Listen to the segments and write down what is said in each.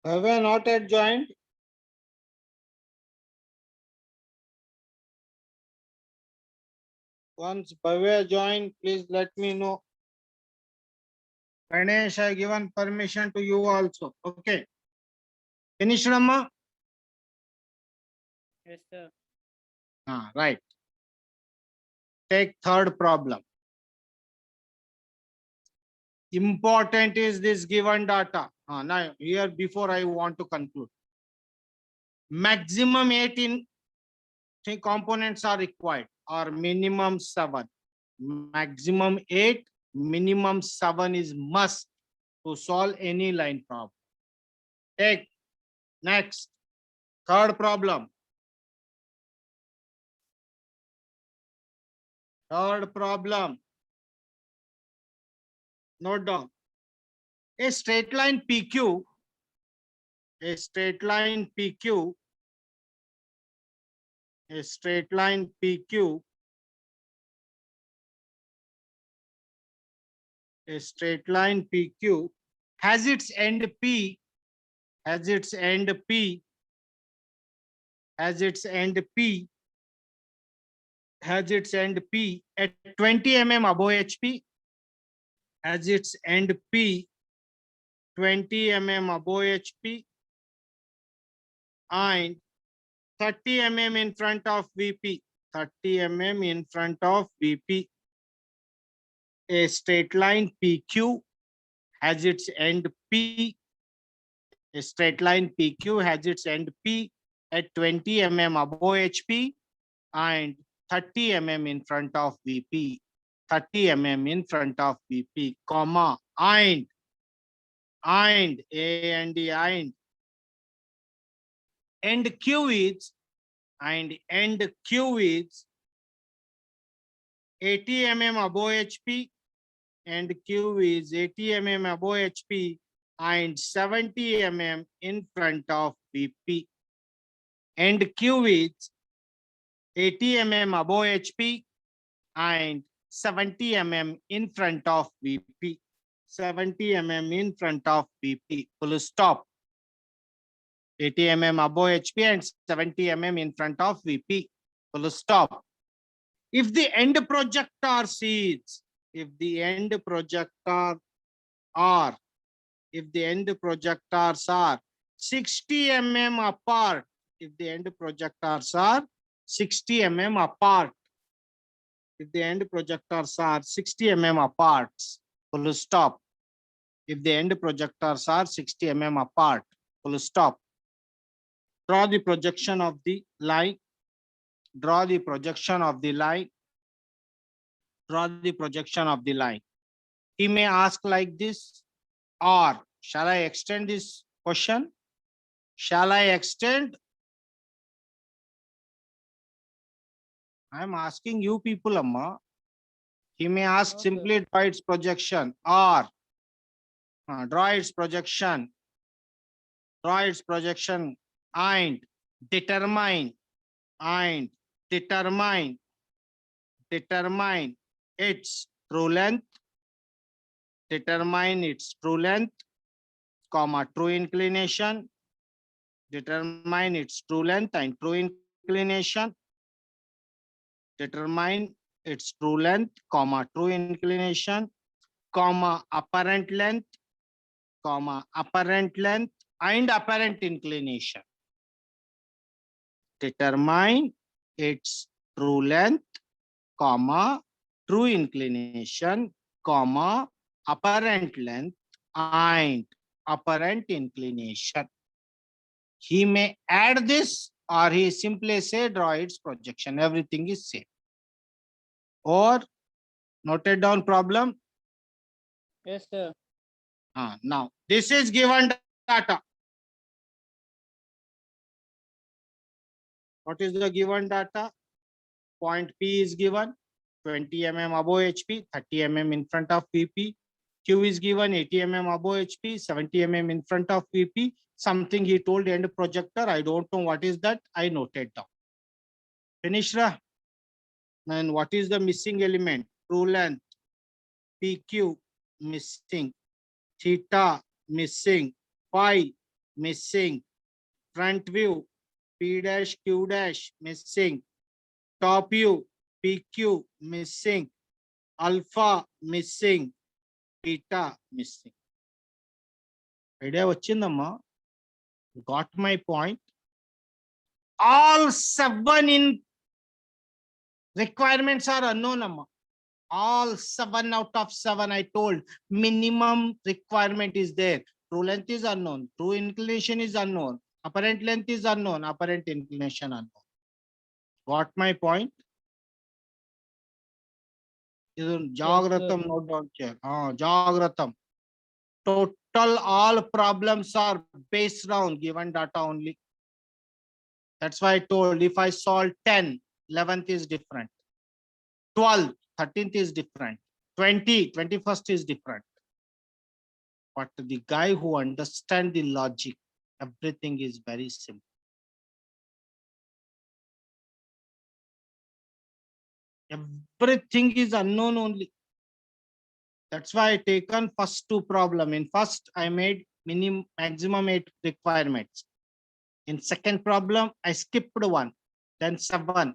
Bhavya not yet joined. Once Bhavya join, please let me know. Ganesh, I given permission to you also. Okay. Finish, Rama? Yes, sir. Right. Take third problem. Important is this given data. Now, here before I want to conclude. Maximum 18 components are required or minimum 7. Maximum 8, minimum 7 is must to solve any line problem. Take next. Third problem. Third problem. Note down. A straight line PQ, a straight line PQ, a straight line PQ, a straight line PQ has its end P, has its end P, has its end P, has its end P at 20 mm above HP, has its end P 20 mm above HP and 30 mm in front of VP, 30 mm in front of VP. A straight line PQ has its end P. A straight line PQ has its end P at 20 mm above HP and 30 mm in front of VP. 30 mm in front of VP, comma, and A and D, and end Q is, and end Q is 80 mm above HP, and Q is 80 mm above HP and 70 mm in front of VP. And Q is 80 mm above HP and 70 mm in front of VP. 70 mm in front of VP. Full stop. 80 mm above HP and 70 mm in front of VP. Full stop. If the end projector sees, if the end projector are, if the end projectors are 60 mm apart, if the end projectors are 60 mm apart, if the end projectors are 60 mm apart, full stop. If the end projectors are 60 mm apart, full stop. Draw the projection of the line. Draw the projection of the line. Draw the projection of the line. He may ask like this, or shall I extend this question? Shall I extend? I am asking you people, Amma. He may ask Okay. simply draw its projection or draw its projection, draw its projection and determine and determine its true length, determine its true length, comma, true inclination, determine its true length and true inclination, determine its true length, comma, true inclination, comma, apparent length, comma, apparent length and apparent inclination. Determine its true length, comma, true inclination, comma, apparent length and apparent inclination. He may add this or he simply say draw its projection. Everything is same. Or noted down problem. Yes, sir. Now this is given data. What is the given data? Point P is given 20 mm above HP, 30 mm in front of VP. Q is given 80 mm above HP, 70 mm in front of VP. Something he told end projector. I don't know what is that. I noted down. Finish. And what is the missing element? True length. PQ missing. Theta missing. Phi missing. Front view, P dash Q dash missing. Top view, PQ missing. Alpha missing. Beta missing. Idea vachindamma? Got my point? All 7 in requirements are unknown, amma. All 7 out of 7, I told. Minimum requirement is there. True length is unknown. True inclination is unknown. Apparent length is unknown. Apparent inclination unknown. Got my point? Jagratam note down here. Jagratam. Total all problems are based on given data only. That's why I told if I solve 10, 11th is different. 12, 13th is different. 20, 21st is different. But the guy who understands the logic, everything is very simple. Everything is unknown only. That's why I taken first 2 problem. In first, I made maximum 8 requirements. In second problem, I skipped 1, then 7.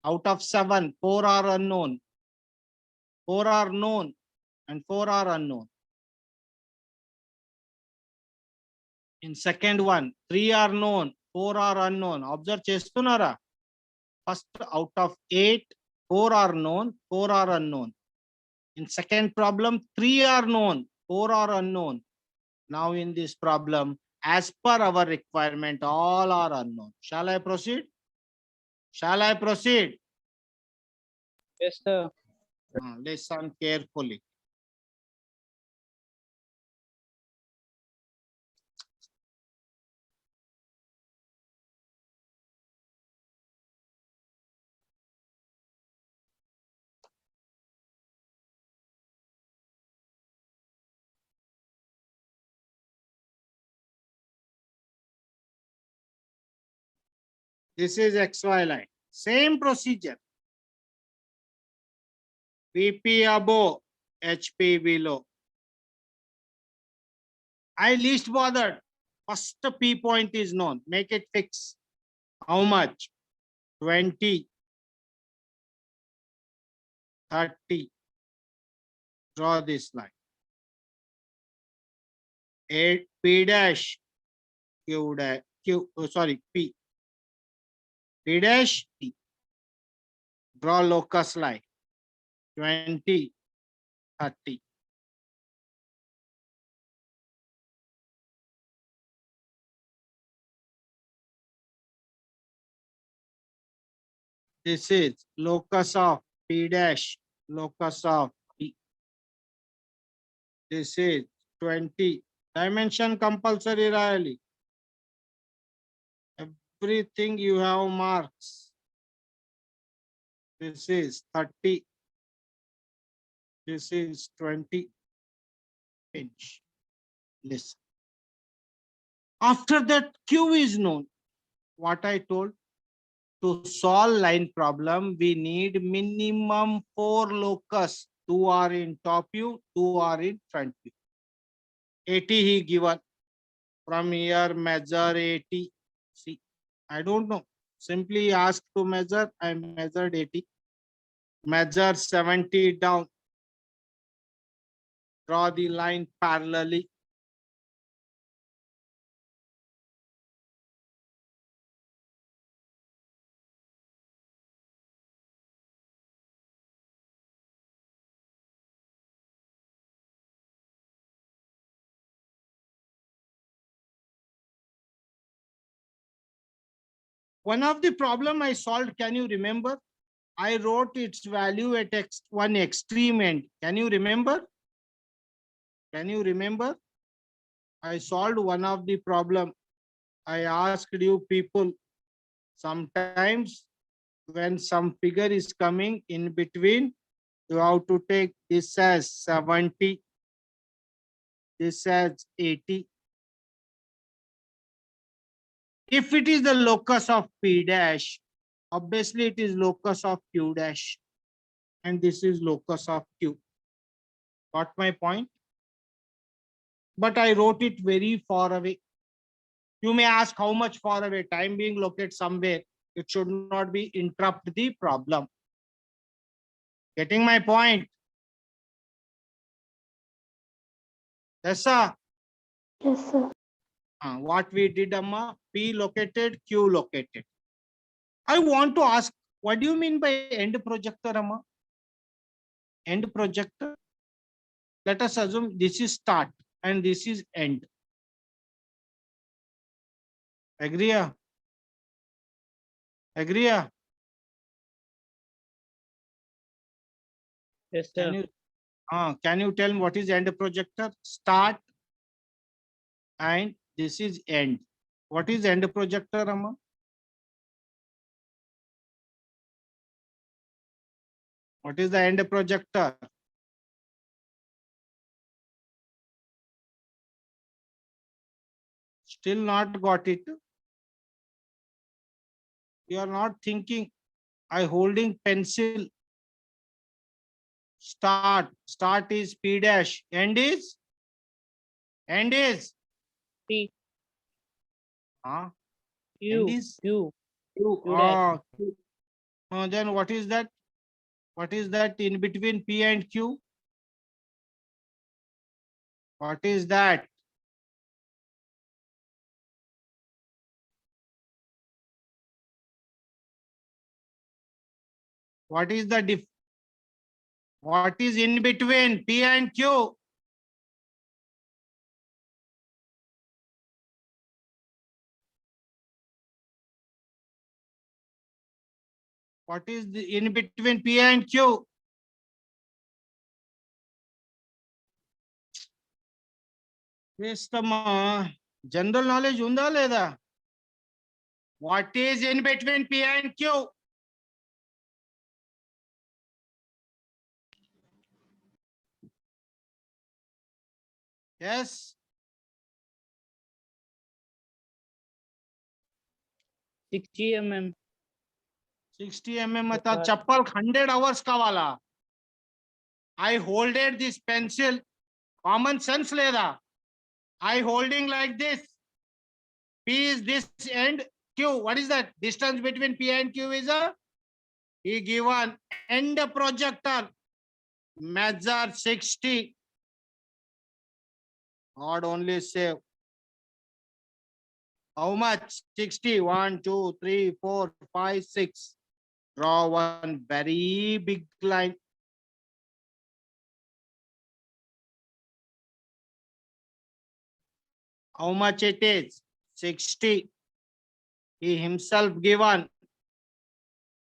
Out of 7, 4 are unknown. 4 are known and 4 are unknown. In second one, 3 are known, 4 are unknown. Observe chestunara. First out of 8, 4 are known, 4 are unknown. In second problem, 3 are known, 4 are unknown. Now in this problem, as per our requirement, all are unknown. Shall I proceed? Shall I proceed? Yes, sir. Listen carefully. This is XY line. Same procedure. VP above, HP below. I least bothered. First P point is known. Make it fix. How much? 20, 30. Draw this line. 8 P dash Q dash P. P dash P. Draw locus line. 20, 30. This is locus of P dash, locus of P. This is 20. Dimension compulsory really. Everything you have marks. This is 30. This is 20 inch. Listen. After that, Q is known. What I told? To solve line problem, we need minimum 4 locus. 2 are in top view, 2 are in front view. 80 he given. From here, measure 80. See, I don't know. Simply ask to measure. I measured 80. Measure 70 down. Draw the line parallelly. One of the problem I solved, can you remember? I wrote its value at one extreme end. Can you remember? Can you remember? I solved one of the problem. I asked you people, sometimes when some figure is coming in between, you have to take this as 70, this as 80. If it is the locus of P dash, obviously it is locus of Q dash. And this is locus of Q. Got my point? But I wrote it very far away. You may ask how much far away, time being located somewhere. It should not be interrupt the problem. Getting my point? Yes, sir. Yes, sir. What we did, Amma, P located, Q located. I want to ask, what do you mean by end projector, Amma? End projector? Let us assume this is start and this is end. Agree? Agree? Yes, Can sir. you can you tell me what is end projector? Start and this is end. What is end projector, Amma? What is the end projector? Still not got it. You are not thinking. I holding pencil. Start. Start is P dash. End is? End is? P, End Q, is? Q, Q. Q dash. Q. Then what is that? What is that in between P and Q? What is that? What is the what is in between P and Q? What is the in between P and Q? General knowledge unda leda? What is in between P and Q? Yes. 60 mm. 60 mm मतलब चप्पल 100 hours का वाला. I holded this pencil. Common sense Leda. I holding like this. P is this end. Q. What is that? Distance between P and Q is a He given end projector. Measure 60. God only save. How much? 60. 1, 2, 3, 4, 5, 6. Draw one very big line. How much it is? 60. He himself given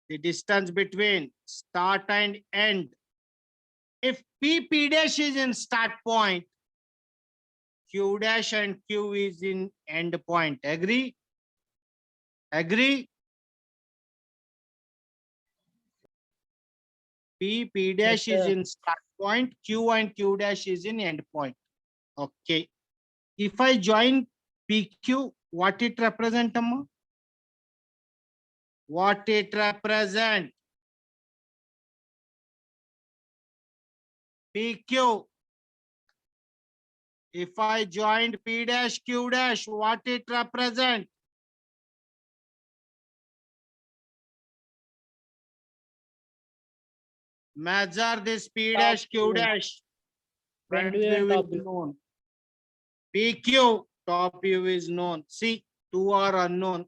the distance between start and end. If P dash is in start point, Q dash and Q is in end point. Agree? Agree? P dash Yes, is sir. in start point, Q and Q dash is in end point. Okay. If I join PQ, what it represent, Amma? What it represent? PQ. If I joined P dash Q dash, what it represent? Measure this P Top dash Q view. dash. Front Front view and view top is view. known. PQ, top view is known. See, two are unknown.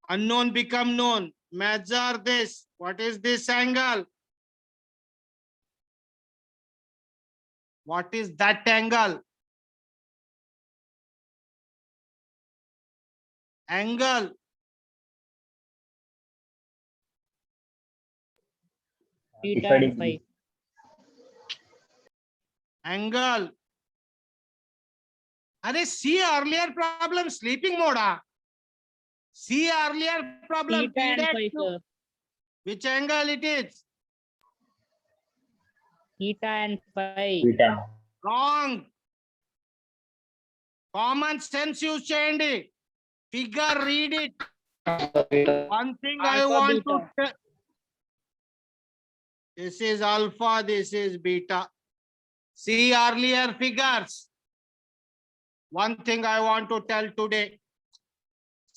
Unknown become known. Measure this. What is this angle? What is that angle? Angle. Theta and phi. Angle. Are see earlier problem sleeping mode. See earlier problem. Theta and P phi, dash. sir. Which angle it is? Theta and phi. Wrong. Common sense use cheyandi. Figure read it. One thing I Alpha, want to beta. tell. This is alpha, this is beta. See earlier figures. One thing I want to tell today.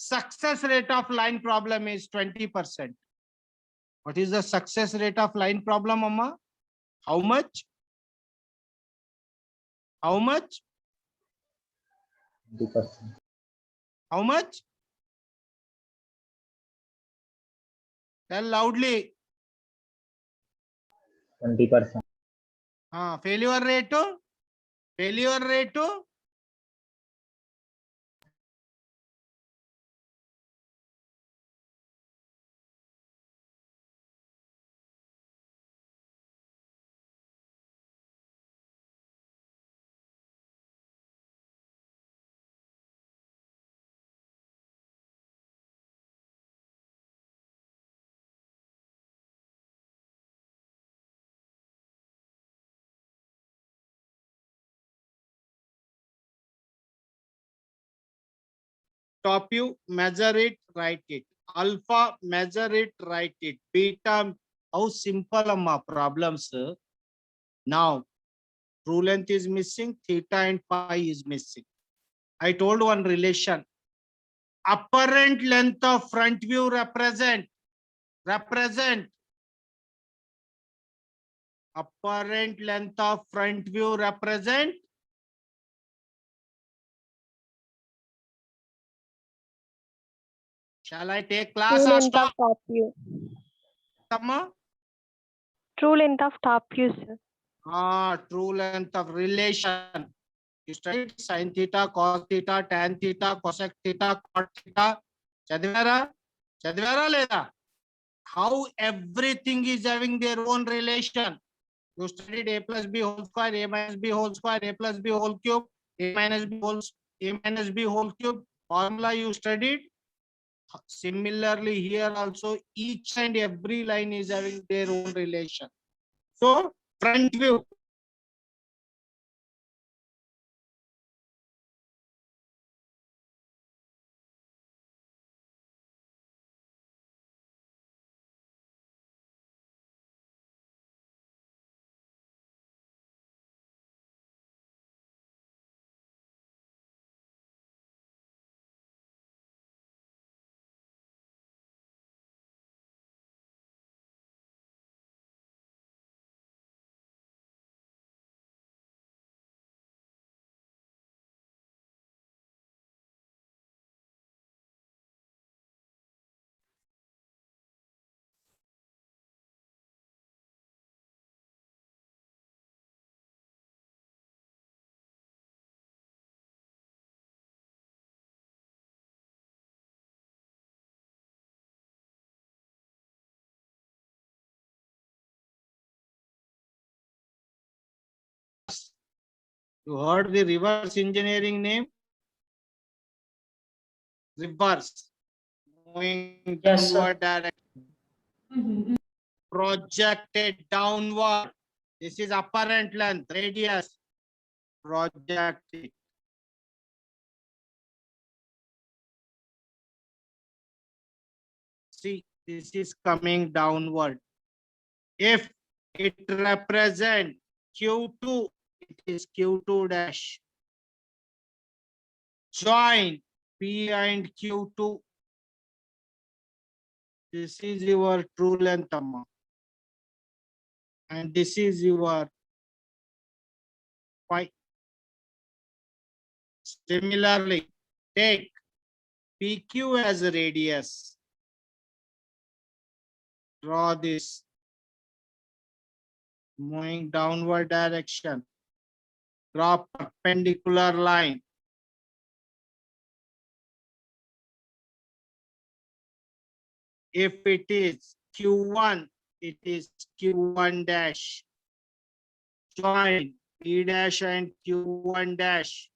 success rate of line problem is 20%. What is the success rate of line problem, Amma? How much? How much? 20%. How much? Tell loudly. 20%. Failure rate? Failure rate? Top you, measure it, write it. Alpha, measure it, write it. Beta, how simple amma problems. Now, true length is missing, theta and pi is missing. I told one relation. Apparent length of front view represent. Apparent length of front view represent. Shall I take class True or length of stop? top view. Amma? True length of top view, sir. True length of relation. You studied sin theta, cos theta, tan theta, cosec theta, cot theta. Chadivara leda. How everything is having their own relation. You studied a plus b whole square, a minus b whole square, a plus b whole cube, a minus b whole cube. Formula you studied. Similarly, here also each and every line is having their own relation. So front view. You heard the reverse engineering name? Reverse. Moving Yes, sir. downward direction. Projected downward. This is apparent length, radius. Projected. See, this is coming downward. If it represents Q2, it is Q2 dash. Join P and Q2. This is your true length amount. And this is your phi. Similarly, take PQ as a radius. Draw this. Moving downward direction. Draw perpendicular line. If it is Q1, it is Q1 dash. Join P dash and Q1 dash.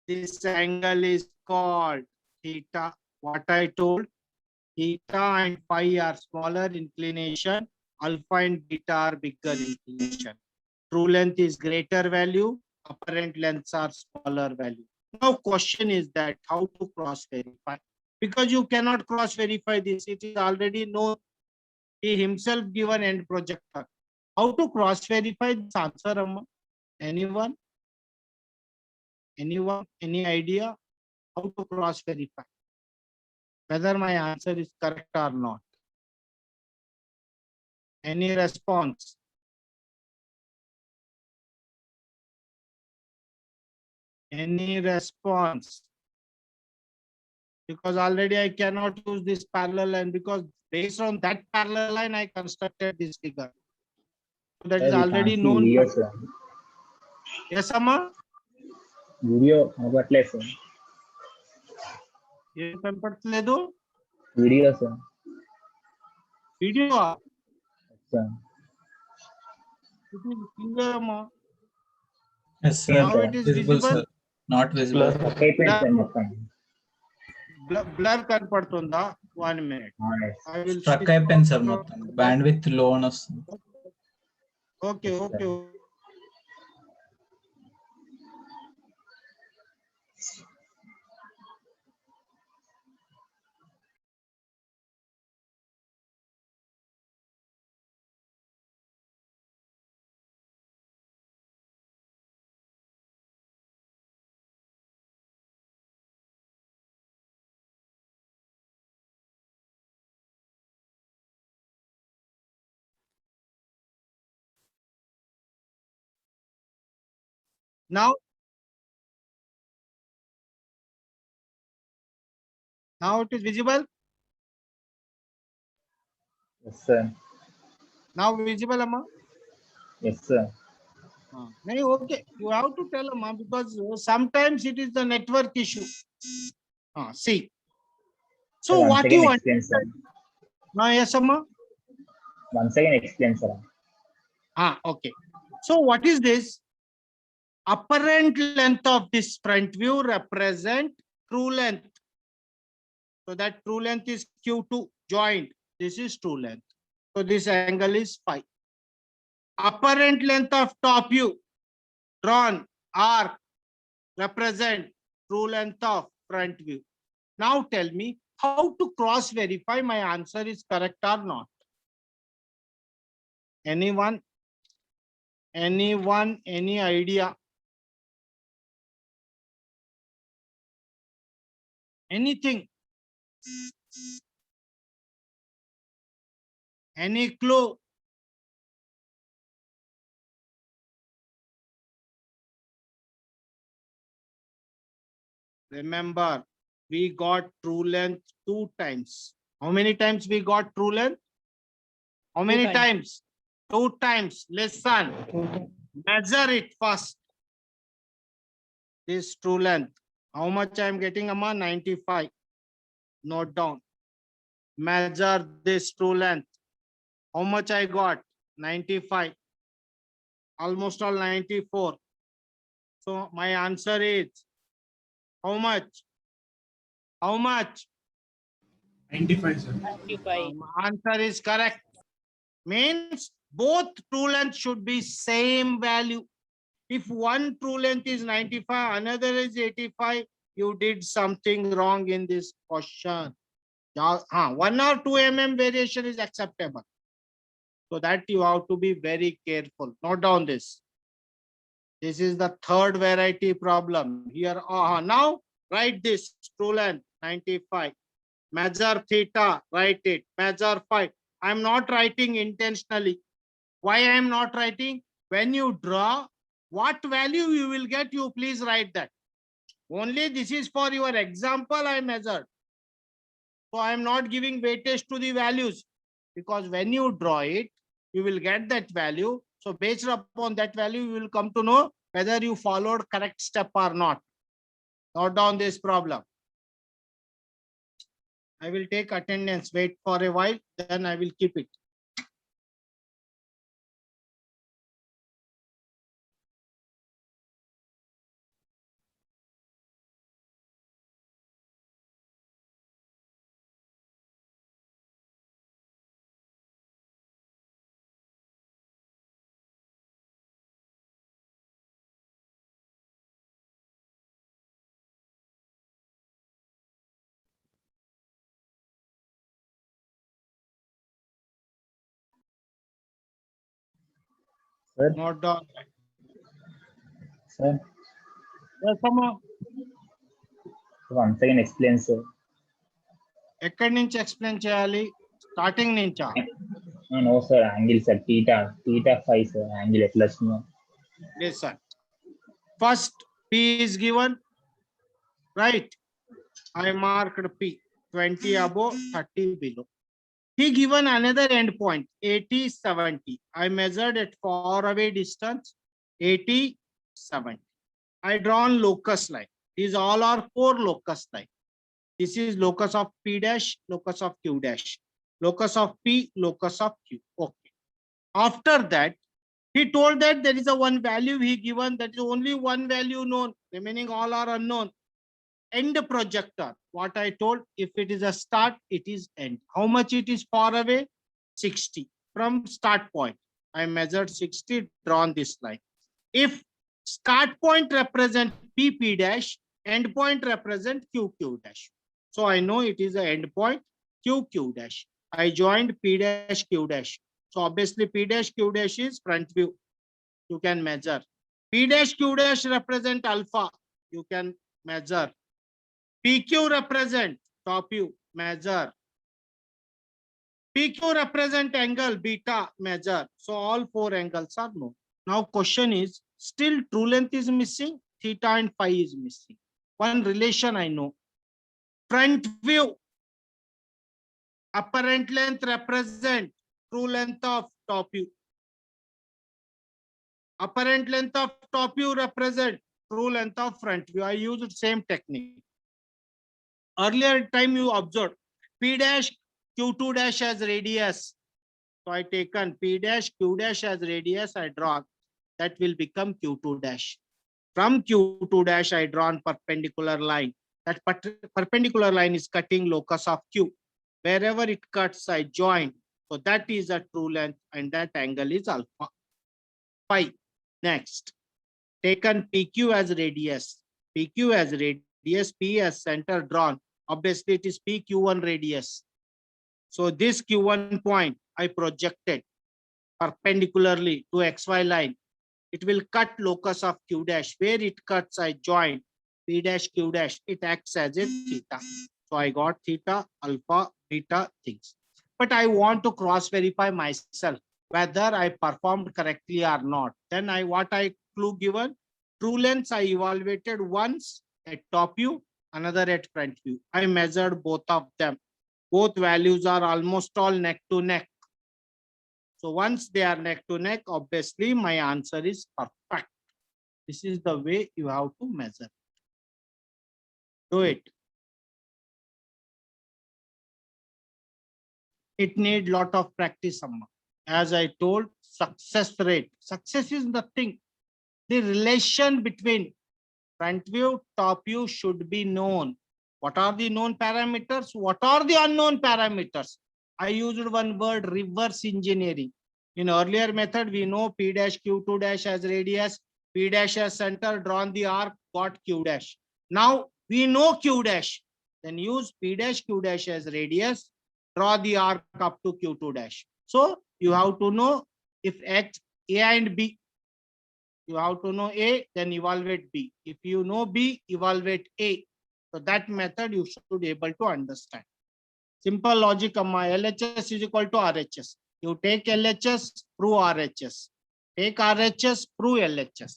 This angle is called theta. What I told, theta and phi are smaller inclination, alpha and beta are bigger inclination. True length is greater value, apparent lengths are smaller value. Now question is that how to cross verify? Because you cannot cross verify this, it is already known. He himself given end projector. How to cross verify this answer, Amma? Anyone? Anyone, any idea how to cross verify whether my answer is correct or not? Any response? Any response? Because already I cannot use this parallel line, because based on that parallel line I constructed this figure. So that is Sir, we already can't see known. video, sir. Yes, Amma? Video అవ్వట్లేదు sir. ఏం కనపడట్లేదు? Video sir. Video sir. Clear అమ్మా. Yes, sir. Now it is Visible, visible. sir. Not visible. Struck అయిపోయింది sir మొత్తం. Blur కనపడుతుందా? 1 minute. I will Struck switch అయిపోయింది sir off. మొత్తం. Bandwidth low అని వస్తుంది. Okay, okay. Now it is visible. Yes, sir. Now visible, Amma. Yes, sir. No, okay. You have to tell Amma, because sometimes it is the network issue. See. So Sir, once what again you explain, sir. understand? Yes, Amma. Once again explain, sir. Okay. So what is this? Apparent length of this front view represent true length. So that true length is Q2 joint. This is true length. So this angle is phi. Apparent length of top view drawn arc represent true length of front view. Now tell me how to cross verify my answer is correct or not. Anyone? Anyone? Any idea? Anything? Any clue? Remember, we got true length 2 times. How many times we got true length? How many times? 2 times. Listen. Measure it first. This true length. How much I am getting, Amma? 95. Note down. Measure this true length. How much I got? 95. Almost all 94. So my answer is how much? How much? 95, sir. 95. Answer is correct. Means both true length should be same value. If one true length is 95, another is 85, you did something wrong in this question. 1 or 2 mm variation is acceptable. So that you have to be very careful. Note down this. This is the third variety problem. Here, now write this true length 95. Measure theta, write it. Measure phi. I am not writing intentionally. Why I am not writing? When you draw, what value you will get, you please write that. Only this is for your example I measured. So I am not giving weightage to the values, because when you draw it, you will get that value. So based upon that value, you will come to know whether you followed correct step or not. Note down this problem. I will take attendance. Wait for a while, then I will keep it. Sir. Note down. Sir. Yes, అమ్మా. Once again explain, sir. ఎక్కడి నుంచి explain చేయాలి? Starting నుంచా? No, sir. Angle, sir. Theta 5, sir. Angle ఎట్లా వచ్చిందో. Yes, sir. First, P is given, right? I marked P, 20 above, 30 below. He given another endpoint, 80, 70. I measured at far away distance, 80, 70. I drawn locus line. These all are 4 locus line. This is locus of P dash, locus of Q dash, locus of P, locus of Q. Okay. After that, he told that there is a one value he given, that is only one value known, remaining all are unknown. End projector. What I told, if it is a start, it is end. How much it is far away? 60 from start point. I measured 60, drawn this line. If start point represent PP dash, end point represent QQ dash. So I know it is the end point QQ dash. I joined P dash Q dash. So obviously P dash Q dash is front view. You can measure. P dash Q dash represent alpha. You can measure. PQ represent top view. Measure. PQ represent angle beta. Measure. So all 4 angles are known. Now question is, still true length is missing, theta and phi is missing. One relation I know. Front view, apparent length represent true length of top view. Apparent length of top view represent true length of front view. I used same technique. Earlier time you observed P dash Q2 dash as radius. So I taken P dash Q dash as radius, I draw. That will become Q2 dash. From Q2 dash, I drawn perpendicular line. That perpendicular line is cutting locus of Q. Wherever it cuts, I join. So that is a true length and that angle is alpha. Phi. Next, taken PQ as radius. PQ as radius, P as center drawn. Obviously, it is PQ1 radius. So this Q1 point I projected perpendicularly to XY line. It will cut locus of Q dash. Where it cuts, I join P dash Q dash. It acts as a theta. So I got theta, alpha, beta things. But I want to cross verify myself whether I performed correctly or not. Then what I clue given? True lengths I evaluated once at top view, another at front view. I measured both of them. Both values are almost all neck to neck. So once they are neck to neck, obviously my answer is perfect. This is the way you have to measure. Do it. It need lot of practice, Amma. As I told, success rate. Success is nothing. The relation between front view, top view should be known. What are the known parameters? What are the unknown parameters? I used one word, reverse engineering. In earlier method, we know P dash Q2 dash as radius, P dash as center, drawn the arc, got Q dash. Now we know Q dash. Then use P dash Q dash as radius, draw the arc up to Q2 dash. So you have to know if X, A and B. You have to know A, then evaluate B. If you know B, evaluate A. So that method you should be able to understand. Simple logic, Amma. LHS is equal to RHS. You take LHS, prove RHS. Take RHS, prove LHS.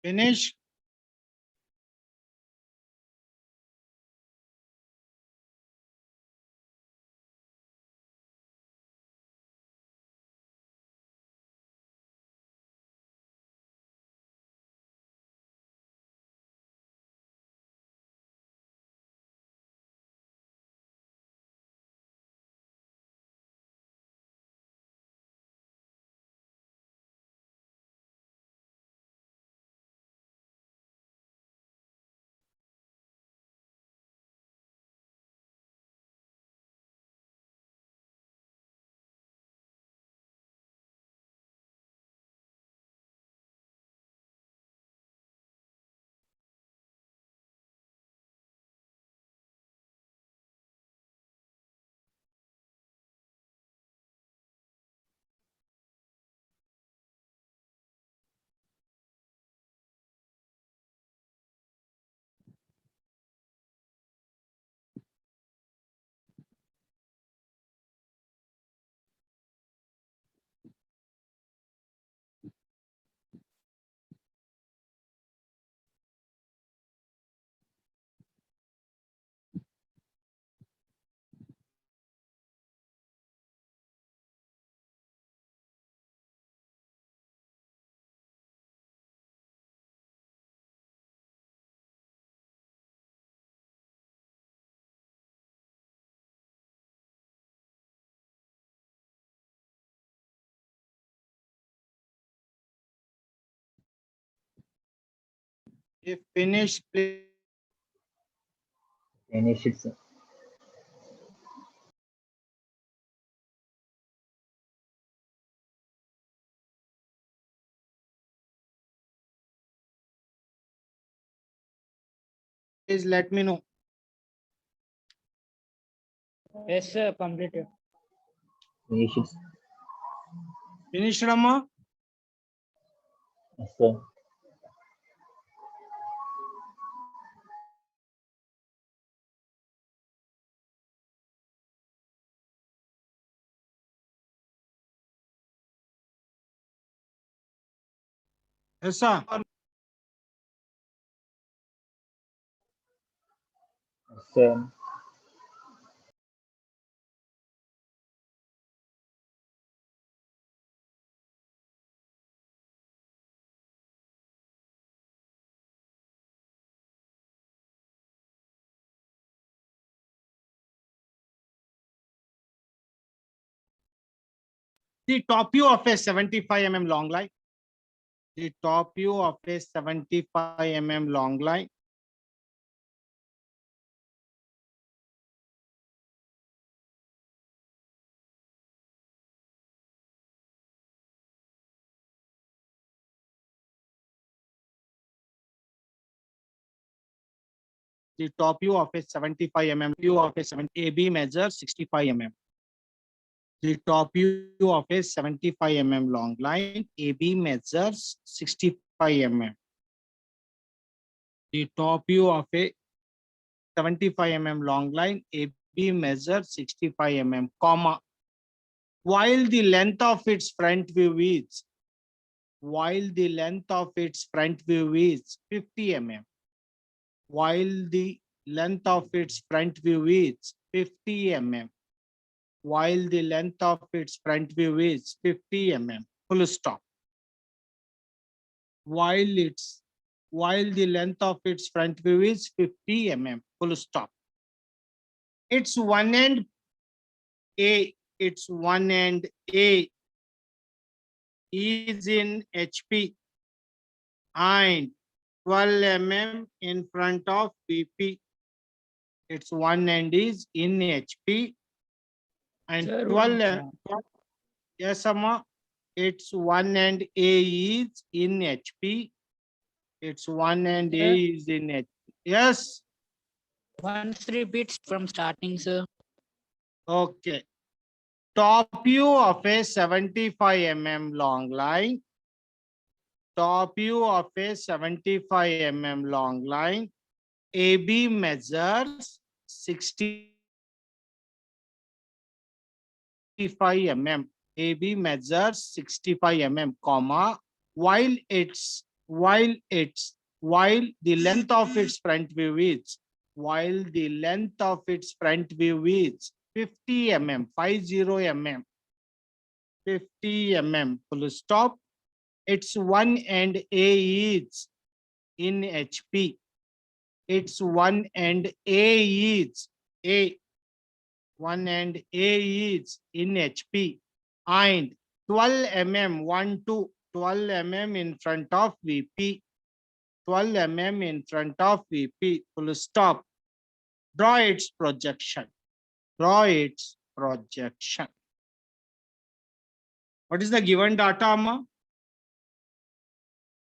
Finish. If finish, please. Finish it, sir. Please let me know. Yes, sir. Completed. Finish it. Finish, Rama. Yes, sir. Yes, sir. Yes, sir. The top view of a 75 mm long line. The top view of a 75 mm long line. The top view of a 75 mm view of a 70 AB measures 65 mm. The top view of a 75 mm long line AB measures 65 mm. The top view of a 75 mm long line AB measures 65 mm, comma, while the length of its front view is 50 mm. While the length of its front view is 50 mm. While the length of its front view is 50 mm. Full stop. While the length of its front view is 50 mm. Full stop. Its one end A is in HP and 12 mm in front of BP. Its one end is in HP and Sir, 12 one- yes, Amma. Its one end A is in HP. Its one end A Sir? is in HP. Yes. Once repeats from starting, sir. Okay. Top view of a 75 mm long line. Top view of a 75 mm long line. AB measures 65 mm. AB measures 65 mm, comma, while its while the length of its front view is 50 mm, 50 mm, 50 mm, full stop. Its 1 and A is in HP. Its 1 and A is 1 and A is in HP, and 12 mm, 1 to 12 mm in front of VP. 12 mm in front of VP, full stop. Draw its projection. Draw its projection. What is the given data, Amma?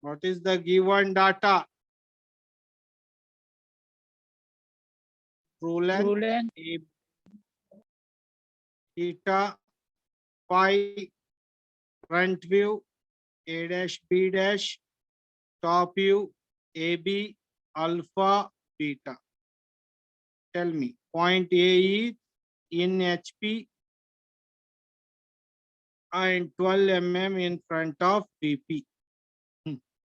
What is the given data? True length, True length, A, theta, phi, front view, A dash, B dash, top view, AB, alpha, beta. Tell me, point A is in HP and 12 mm in front of VP.